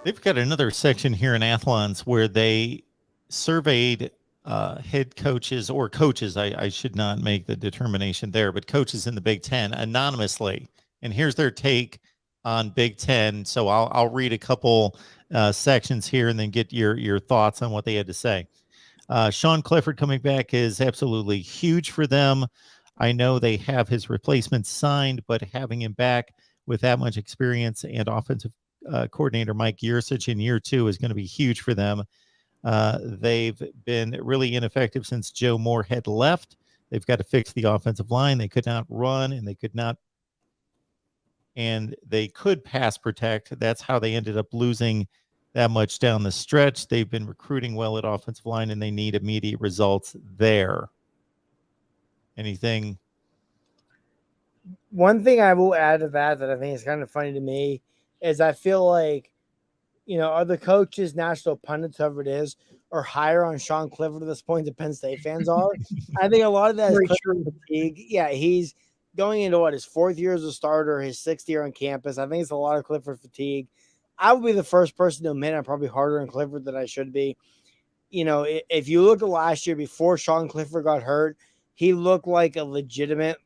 They've got another section here in Athlons where they surveyed head coaches or coaches. I should not make the determination there, but coaches in the Big Ten anonymously. And here's their take on Big Ten. So I'll read a couple sections here and then get your thoughts on what they had to say. Sean Clifford coming back is absolutely huge for them. I know they have his replacement signed, but having him back with that much experience and offensive coordinator Mike Yursich in year two is going to be huge for them. They've been really ineffective since Joe Moore had left. They've got to fix the offensive line. They could not run and they could pass protect. That's how they ended up losing that much down the stretch. They've been recruiting well at offensive line, and they need immediate results there. Anything? One thing I will add to that I think is kind of funny to me is I feel like, other coaches, national pundits, whoever it is, are higher on Sean Clifford at this point than Penn State fans are. I think a lot of that is Clifford fatigue. Yeah, he's going into his fourth year as a starter, his sixth year on campus. I think it's a lot of Clifford fatigue. I would be the first person to admit I'm probably harder on Clifford than I should be. If you look at last year before Sean Clifford got hurt, he looked like a legitimate,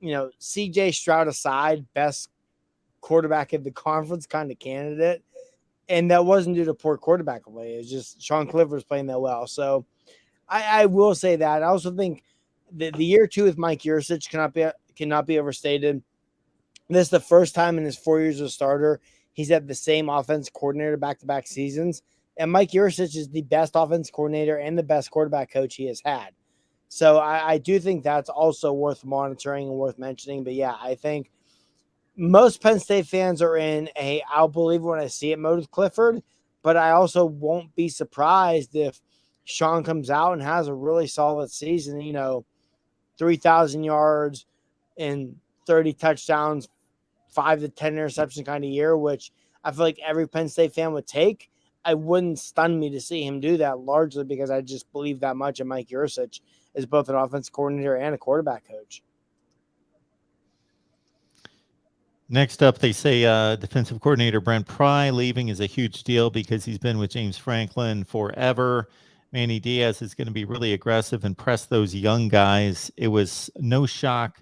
CJ Stroud aside, best quarterback in the conference kind of candidate. And that wasn't due to poor quarterback play. It's just Sean Clifford was playing that well. So I will say that. I also think the year two with Mike Yursich cannot be overstated. This is the first time in his 4 years as a starter he's had the same offense coordinator back-to-back seasons. And Mike Yursich is the best offense coordinator and the best quarterback coach he has had. So I do think that's also worth monitoring and worth mentioning. But yeah, I think most Penn State fans are in I'll believe when I see it mode with Clifford, but I also won't be surprised if Sean comes out and has a really solid season, 3,000 yards and 30 touchdowns, 5 to 10 interception kind of year, which I feel like every Penn State fan would take. I wouldn't stun me to see him do that, largely because I just believe that much in Mike Yursich as both an offense coordinator and a quarterback coach. Next up, they say defensive coordinator Brent Pry leaving is a huge deal because he's been with James Franklin forever. Manny Diaz is going to be really aggressive and press those young guys. It was no shock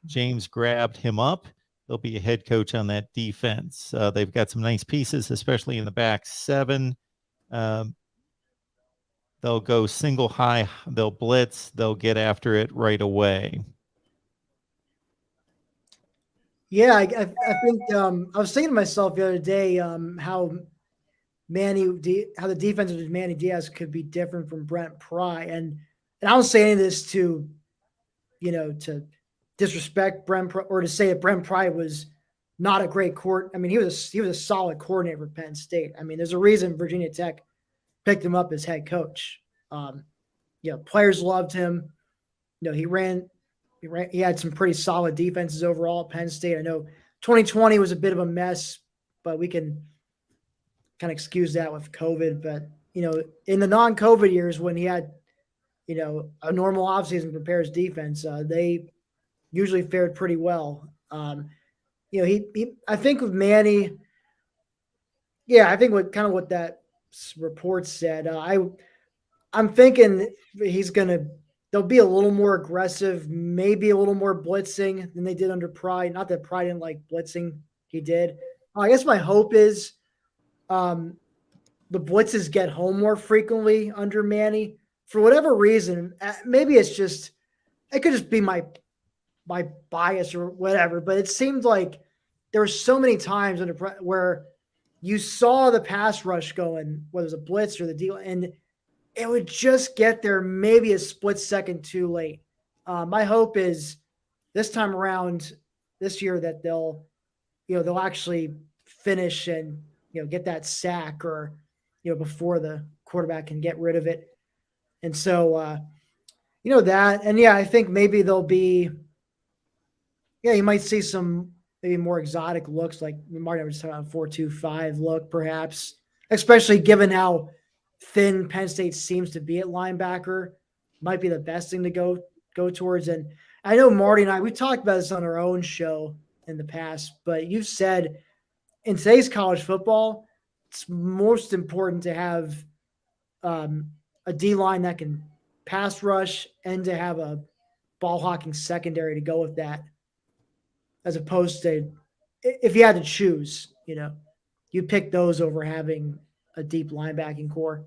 James grabbed him up. He'll be a head coach on that defense. They've got some nice pieces, especially in the back seven. They'll go single high. They'll blitz. They'll get after it right away. Yeah, I think I was thinking to myself the other day how the defense of Manny Diaz could be different from Brent Pry, and I don't say any of this to disrespect Brent or to say that Brent Pry was not a great I mean, he was a solid coordinator for Penn State. I mean, there's a reason Virginia Tech picked him up as head coach. Players loved him. He had some pretty solid defenses overall at Penn State. I know 2020 was a bit of a mess, but we can kind of excuse that with COVID. But, in the non-COVID years when he had, a normal offseason compared to his defense, they usually fared pretty well. I think with Manny, I think what that report said, I'm thinking they'll be a little more aggressive, maybe a little more blitzing than they did under Pry. Not that Pry didn't like blitzing. He did. I guess my hope is the blitzes get home more frequently under Manny. For whatever reason, maybe it could just be my bias or whatever, but it seemed like there were so many times where you saw the pass rush going, whether it was a blitz or the deal, and it would just get there maybe a split second too late. My hope is this time around this year that they'll actually finish and, get that sack or, before the quarterback can get rid of it. And so, that, and I think maybe there'll be, you might see some maybe more exotic looks like Martin was talking about 4-2-5 look, perhaps, especially given how thin Penn State seems to be at linebacker. Might be the best thing to go towards. And I know Marty and we talked about this on our own show in the past, but you've said in today's college football, it's most important to have a D line that can pass rush and to have a ball hawking secondary to go with that, as opposed to if you had to choose, you'd pick those over having a deep linebacking core.